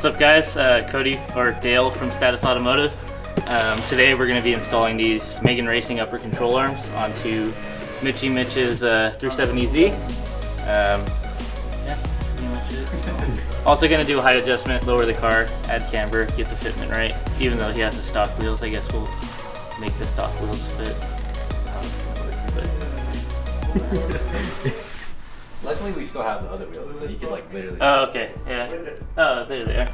What's up guys, Cody or Dale from Status Automotive. Today we're going to be installing these Megan Racing upper control arms onto Mitch's 370Z. Yeah, pretty much it. Also going to do a height adjustment, lower the car, add camber, get the fitment right. Even though he has the stock wheels, I guess we'll make the stock wheels fit. Luckily we still have the other wheels, so you could like literally... Oh, okay, yeah. Oh, there they are.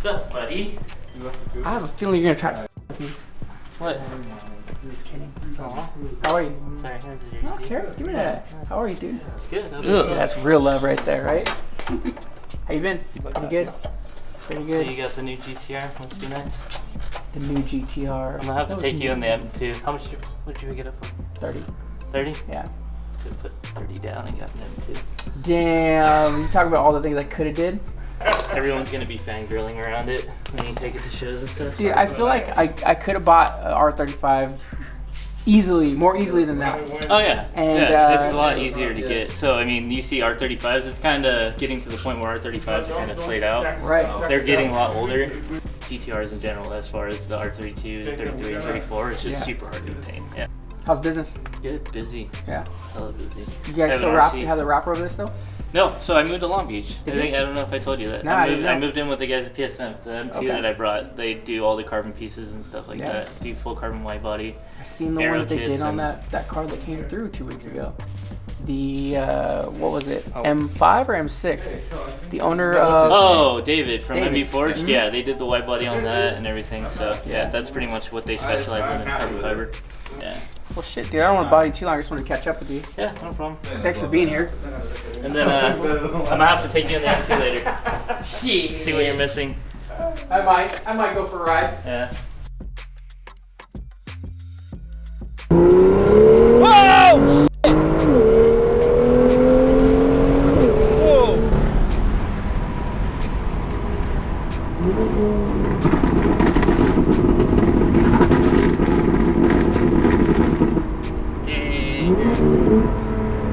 What's up, buddy? I have a feeling you're gonna try to me. What? Just kidding. That's all. How are you? Sorry, No, Carrot, give me that. How are you, dude? Good. Yeah, that's real love right there, right? How you been? Pretty good. Pretty good. So you got the new GTR, must be nice. The new GTR. I'm gonna have to take you in the M2. How much would you pick it up for? 30. 30? Yeah. Could put 30 down and got an M2. Damn. You talk about all the things I could have did. Everyone's gonna be fangirling around it when you take it to shows and stuff. Dude, I feel like I could have bought an R35 easily, more easily than that. Oh yeah, And, yeah, it's a lot easier to get. So I mean, you see R35s, it's kind of getting to the point where R35s are kind of played out. Right. They're getting a lot older. GTRs in general, as far as the R32, 33, and 34, it's just super hard to obtain. Yeah. How's business? Good, busy. Yeah. Hella busy. You guys still have the wrapper over this still? No, so I moved to Long Beach. I don't know if I told you that. Nah, I moved in with the guys at PSM. The M2 that I brought, they do all the carbon pieces and stuff like Yeah. that. Do full carbon white body. I seen the one that they did on that car that came through 2 weeks ago. The what was it? M5 or M6? The owner of David from MB Forged. Yeah, they did the white body on that and everything. So yeah, that's pretty much what they specialize in, is carbon fiber. Yeah. Well, shit, dude. I don't want to body too long. I just want to catch up with you. Yeah, no problem. Thanks for being here. And then I'm gonna have to take you in the M2 later. Shit. See what you're missing. I might go for a ride. Yeah. Whoa! Shit.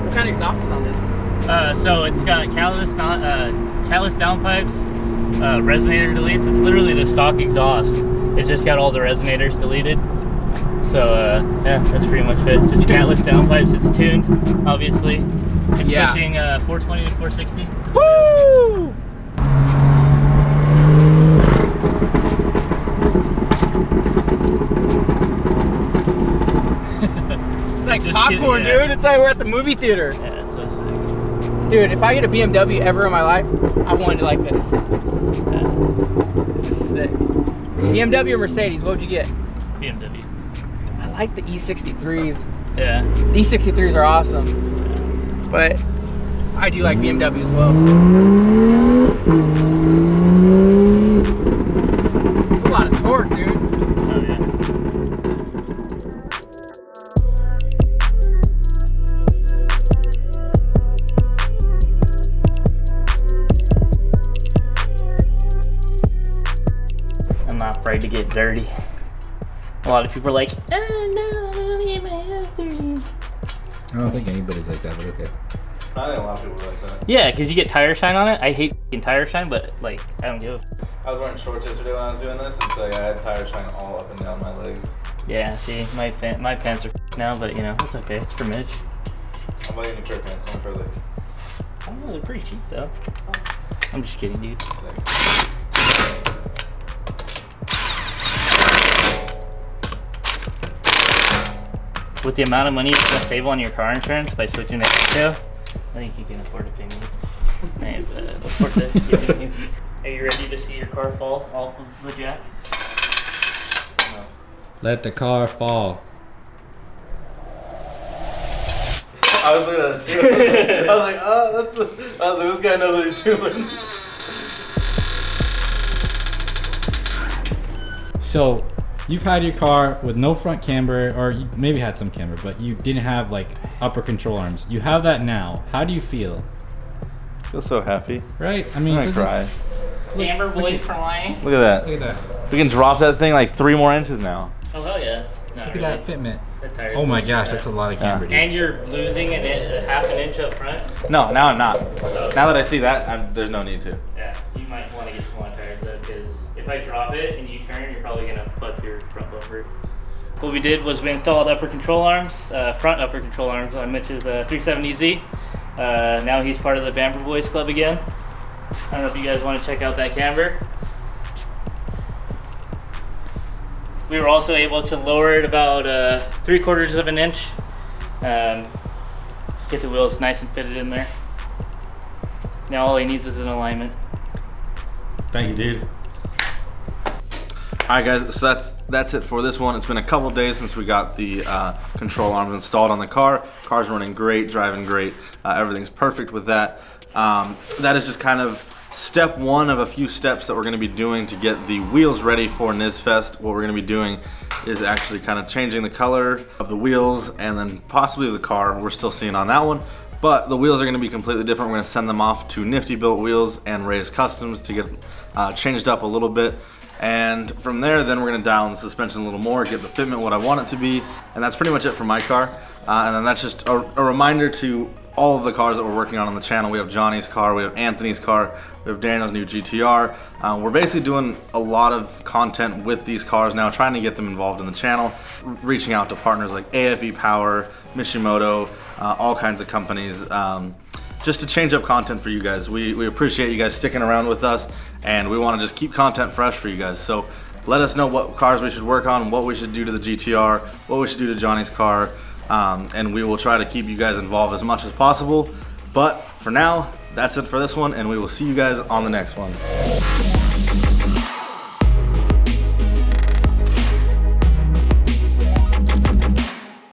What kind of exhaust is on this? So it's got catalyst downpipes, resonator deletes. It's literally the stock exhaust. It's just got all the resonators deleted. So yeah, that's pretty much it. Just catalyst downpipes. It's tuned, obviously. It's pushing 420 to 460. Woo! It's like Just popcorn, kidding, yeah. dude. It's like we're at the movie theater. Yeah, it's so sick. Dude, if I get a BMW ever in my life, I want it like this. Yeah. This is sick. BMW or Mercedes, what would you get? BMW. I like the E63s. Yeah. The E63s are awesome. But I do like BMW as well. A lot of torque, dude. Oh yeah. I'm not afraid to get dirty. A lot of people are like, oh no, I don't want to get my hands dirty. I don't think anybody's like that, but okay. I think a lot of people are like that. Yeah, because you get tire shine on it. I hate tire shine, but like, I don't give a I was wearing shorts yesterday when I was doing this, and so yeah, I had tire shine all up and down my legs. Yeah, see, my pants are now, but you know, it's okay. It's for Mitch. How about you new pair of pants? One for like, I don't know, they're pretty cheap though. I'm just kidding, dude. With the amount of money you're gonna save on your car insurance by switching to Echo, I think you can afford to pay me. Hey, afford to give me. Are you ready to see your car fall off of the jack? No. Let the car fall. I was looking at it too. I was like, oh, this guy knows what he's doing. So you've had your car with no front camber, or you maybe had some camber, but you didn't have like upper control arms. You have that now. How do you feel? Feel so happy. Right? I mean, I'm gonna cry. Camber boys flying. Look at that. Look at that. We can drop that thing like 3 more inches now. Oh hell yeah. Not Look really. at that fitment. That tire's Oh my losing gosh, that. that's a lot of camber, dude. And you're losing a half an inch up front. No, now I'm not. Now that I see that, there's no need to. Yeah, you might want to get smaller tires though, because if I drop it and you turn, you're probably gonna fuck your front bumper. What we did was we installed upper control arms, front upper control arms on Mitch's 370Z. Now he's part of the Bamper Boys Club again. I don't know if you guys want to check out that camber. We were also able to lower it about 3/4 of an inch. Get the wheels nice and fitted in there. Now all he needs is an alignment. Thank you, dude. All right, guys. So that's it for this one. It's been a couple days since we got the control arms installed on the car. Car's running great, driving great. Everything's perfect with that. That is just kind of step one of a few steps that we're going to be doing to get the wheels ready for NISFest. What we're going to be doing is actually kind of changing the color of the wheels and then possibly the car. We're still seeing on that one. But the wheels are going to be completely different. We're going to send them off to Nifty Built Wheels and Ray's Customs to get changed up a little bit. And from there, then we're going to dial in the suspension a little more, get the fitment what I want it to be. And that's pretty much it for my car. And then that's just a reminder to all of the cars that we're working on the channel. We have Johnny's car, we have Anthony's car, we have Daniel's new GTR. We're basically doing a lot of content with these cars now, trying to get them involved in the channel, reaching out to partners like AFE Power, Mishimoto, all kinds of companies, just to change up content for you guys. We appreciate you guys sticking around with us, and we want to just keep content fresh for you guys. So let us know what cars we should work on, what we should do to the GTR, what we should do to Johnny's car, and we will try to keep you guys involved as much as possible. But for now, that's it for this one, and we will see you guys on the next one.